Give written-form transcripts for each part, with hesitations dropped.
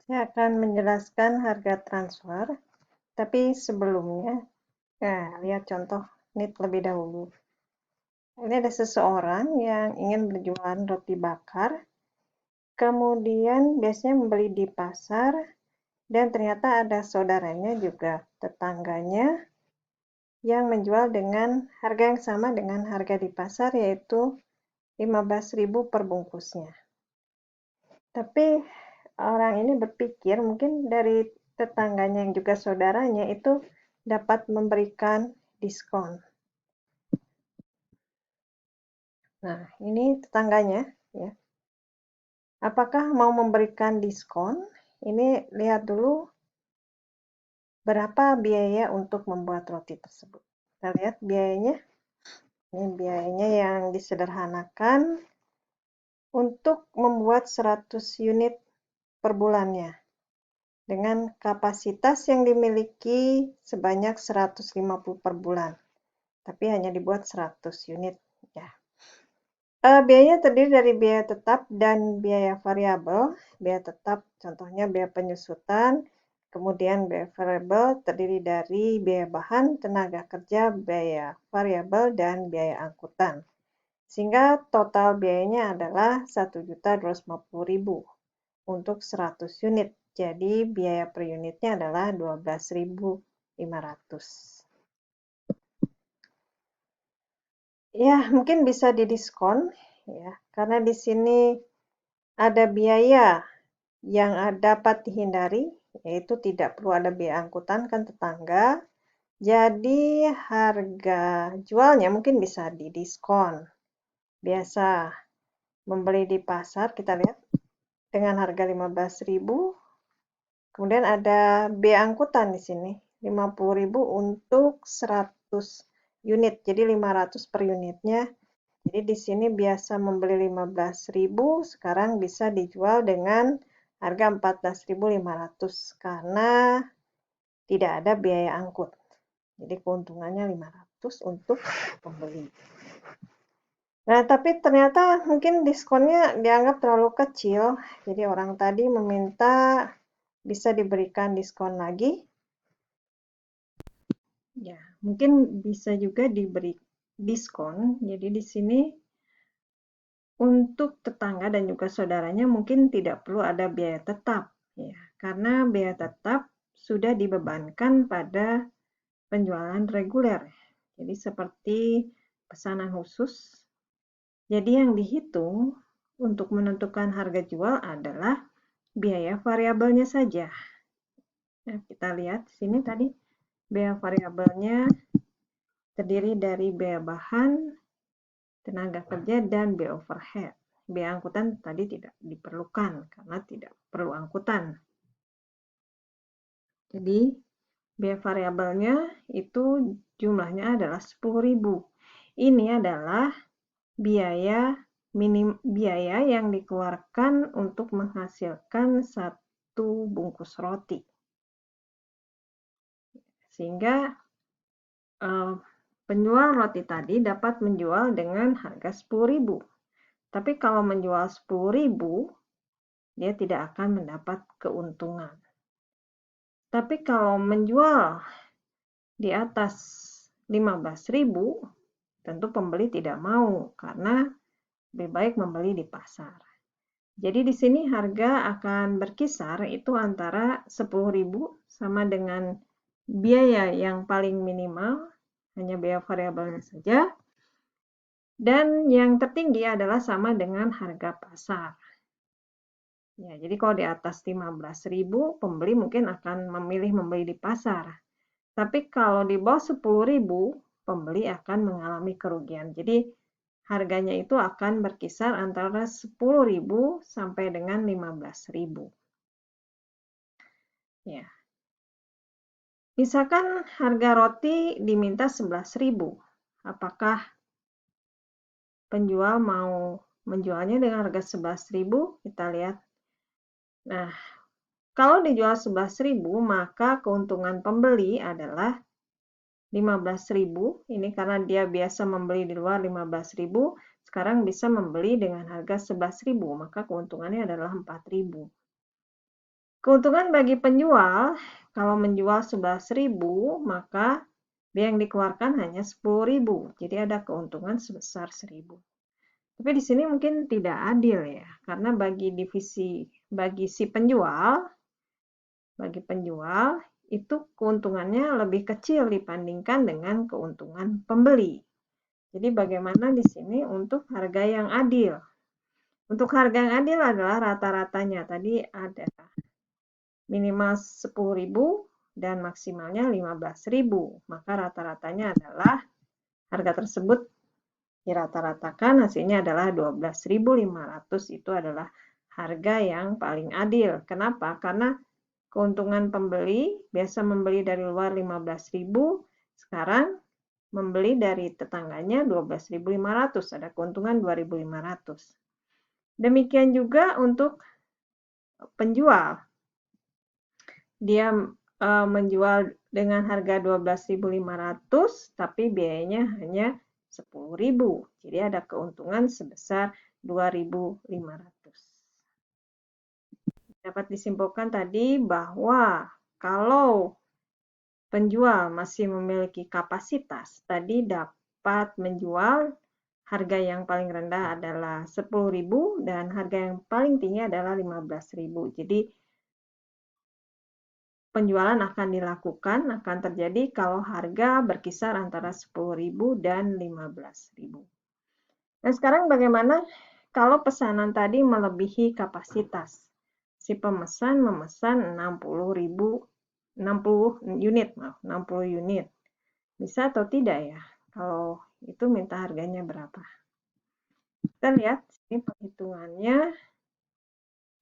Saya akan menjelaskan harga transfer, tapi sebelumnya, lihat contoh ini terlebih dahulu. Ini ada seseorang yang ingin berjualan roti bakar, kemudian biasanya membeli di pasar, dan ternyata ada saudaranya juga, tetangganya, yang menjual dengan harga yang sama dengan harga di pasar, yaitu 15.000 per bungkusnya. Tapi orang ini berpikir mungkin dari tetangganya yang juga saudaranya itu dapat memberikan diskon. Nah, ini tetangganya, ya. Apakah mau memberikan diskon? Ini lihat dulu berapa biaya untuk membuat roti tersebut. Kita lihat biayanya. Ini biayanya yang disederhanakan untuk membuat 100 unit per bulannya, dengan kapasitas yang dimiliki sebanyak 150 per bulan, tapi hanya dibuat 100 unit. Ya. Biayanya terdiri dari biaya tetap dan biaya variabel. Biaya tetap contohnya biaya penyusutan, kemudian biaya variabel terdiri dari biaya bahan, tenaga kerja, biaya variabel, dan biaya angkutan. Sehingga total biayanya adalah 1.250.000 untuk 100 unit. Jadi biaya per unitnya adalah 12.500. Ya, mungkin bisa didiskon ya, karena di sini ada biaya yang dapat dihindari, yaitu tidak perlu ada biaya angkutan kan tetangga. Jadi harga jualnya mungkin bisa didiskon. Biasa membeli di pasar, kita lihat dengan harga 15.000. Kemudian ada biaya angkutan di sini, 50.000 untuk 100 unit. Jadi 500 per unitnya. Jadi di sini biasa membeli 15.000, sekarang bisa dijual dengan harga 14.500 karena tidak ada biaya angkut. Jadi keuntungannya 500 untuk pembeli. Nah, tapi ternyata mungkin diskonnya dianggap terlalu kecil. Jadi orang tadi meminta bisa diberikan diskon lagi. Ya, mungkin bisa juga diberi diskon. Jadi di sini untuk tetangga dan juga saudaranya mungkin tidak perlu ada biaya tetap, ya, karena biaya tetap sudah dibebankan pada penjualan reguler. Jadi seperti pesanan khusus. Jadi yang dihitung untuk menentukan harga jual adalah biaya variabelnya saja. Nah, kita lihat di sini tadi biaya variabelnya terdiri dari biaya bahan, tenaga kerja, dan biaya overhead. Biaya angkutan tadi tidak diperlukan karena tidak perlu angkutan. Jadi biaya variabelnya itu jumlahnya adalah 10.000. Ini adalah biaya yang dikeluarkan untuk menghasilkan satu bungkus roti. Sehingga penjual roti tadi dapat menjual dengan harga 10.000. Tapi kalau menjual 10.000, dia tidak akan mendapat keuntungan. Tapi kalau menjual di atas 15.000, tentu pembeli tidak mau karena lebih baik membeli di pasar. Jadi di sini harga akan berkisar itu antara 10.000 sama dengan biaya yang paling minimal, hanya biaya variabelnya saja, dan yang tertinggi adalah sama dengan harga pasar. Ya, jadi kalau di atas 15.000, pembeli mungkin akan memilih membeli di pasar. Tapi kalau di bawah 10.000, pembeli akan mengalami kerugian. Jadi harganya itu akan berkisar antara 10.000 sampai dengan 15.000. Ya. Misalkan harga roti diminta 11.000. Apakah penjual mau menjualnya dengan harga 11.000? Kita lihat. Nah, kalau dijual 11.000, maka keuntungan pembeli adalah 15.000. Ini karena dia biasa membeli di luar 15.000, sekarang bisa membeli dengan harga 11.000, maka keuntungannya adalah 4.000. Keuntungan bagi penjual, kalau menjual 11.000, maka biaya yang dikeluarkan hanya 10.000. Jadi ada keuntungan sebesar 1.000. Tapi di sini mungkin tidak adil ya, karena bagi si penjual, itu keuntungannya lebih kecil dibandingkan dengan keuntungan pembeli. Jadi bagaimana di sini untuk harga yang adil? Untuk harga yang adil adalah rata-ratanya. Tadi ada minimal 10.000 dan maksimalnya 15.000. Maka rata-ratanya adalah harga tersebut dirata-ratakan, hasilnya adalah 12.500. Itu adalah harga yang paling adil. Kenapa? Karena keuntungan pembeli biasa membeli dari luar 15.000, sekarang membeli dari tetangganya 12.500, ada keuntungan 2.500. Demikian juga untuk penjual. Dia menjual dengan harga 12.500 tapi biayanya hanya 10.000. Jadi ada keuntungan sebesar 2.500. Dapat disimpulkan tadi bahwa kalau penjual masih memiliki kapasitas, tadi dapat menjual harga yang paling rendah adalah 10.000 dan harga yang paling tinggi adalah 15.000. Jadi penjualan akan terjadi kalau harga berkisar antara 10.000 dan 15.000. Nah, sekarang bagaimana kalau pesanan tadi melebihi kapasitas? Si pemesan memesan 60 unit. Bisa atau tidak ya? Kalau itu minta harganya berapa? Kita lihat ini perhitungannya.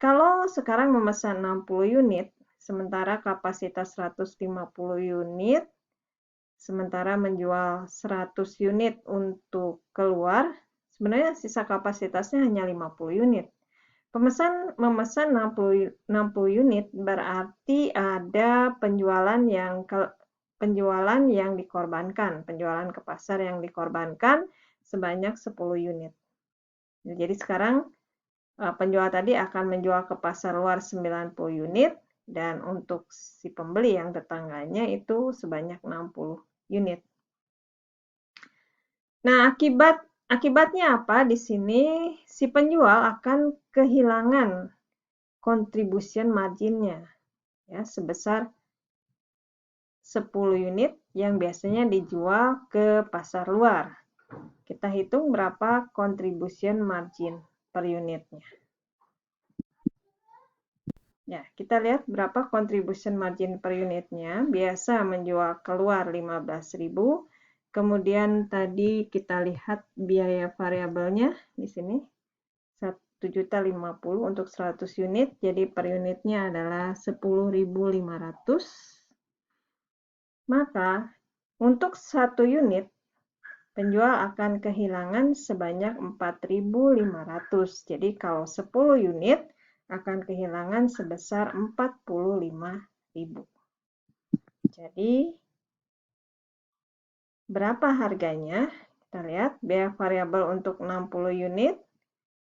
Kalau sekarang memesan 60 unit, sementara kapasitas 150 unit, sementara menjual 100 unit untuk keluar, sebenarnya sisa kapasitasnya hanya 50 unit. Pemesan memesan 60 unit berarti ada penjualan yang dikorbankan, penjualan ke pasar yang dikorbankan sebanyak 10 unit. Jadi sekarang penjual tadi akan menjual ke pasar luar 90 unit dan untuk si pembeli yang tetangganya itu sebanyak 60 unit. Nah, akibatnya apa? Di sini si penjual akan kehilangan contribution margin-nya ya sebesar 10 unit yang biasanya dijual ke pasar luar. Kita hitung berapa contribution margin per unitnya. Ya, kita lihat berapa contribution margin per unitnya. Biasa menjual keluar 15.000. Kemudian tadi kita lihat biaya variabelnya di sini 1.050.000 untuk 100 unit. Jadi per unitnya adalah 10.500. Maka untuk 1 unit penjual akan kehilangan sebanyak 4.500. Jadi kalau 10 unit akan kehilangan sebesar 45.000. Jadi berapa harganya? Kita lihat biaya variabel untuk 60 unit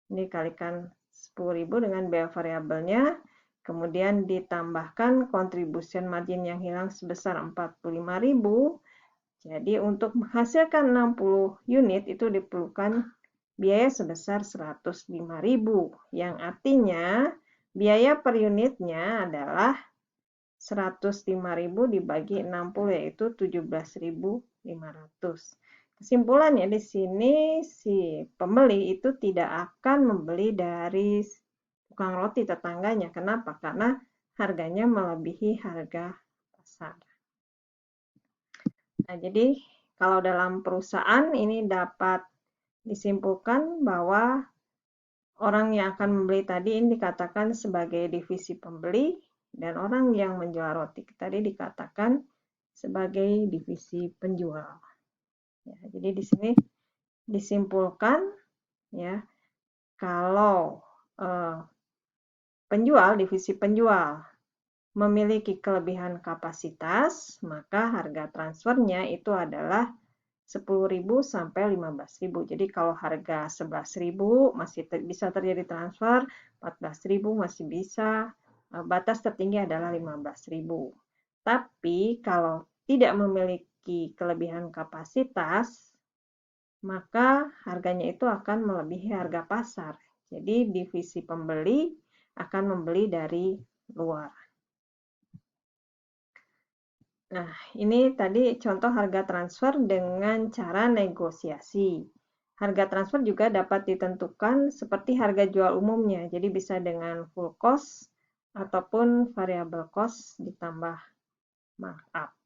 dikalikan 10.000 dengan biaya variabelnya, kemudian ditambahkan contribution margin yang hilang sebesar 45.000. Jadi untuk menghasilkan 60 unit itu diperlukan biaya sebesar 105.000, yang artinya biaya per unitnya adalah 105.000 dibagi 60 yaitu 17.500. Kesimpulannya di sini si pembeli itu tidak akan membeli dari tukang roti tetangganya. Kenapa? Karena harganya melebihi harga pasar. Nah, jadi kalau dalam perusahaan ini dapat disimpulkan bahwa orang yang akan membeli tadi ini dikatakan sebagai divisi pembeli dan orang yang menjual roti tadi dikatakan sebagai divisi penjual. Ya, jadi di sini disimpulkan ya kalau divisi penjual memiliki kelebihan kapasitas, maka harga transfernya itu adalah 10.000 sampai 15.000. Jadi kalau harga 11.000 masih bisa terjadi transfer, 14.000 masih bisa, batas tertinggi adalah 15.000. Tapi kalau tidak memiliki kelebihan kapasitas, maka harganya itu akan melebihi harga pasar. Jadi divisi pembeli akan membeli dari luar. Nah, ini tadi contoh harga transfer dengan cara negosiasi. Harga transfer juga dapat ditentukan seperti harga jual umumnya, jadi bisa dengan full cost ataupun variable cost ditambah markup.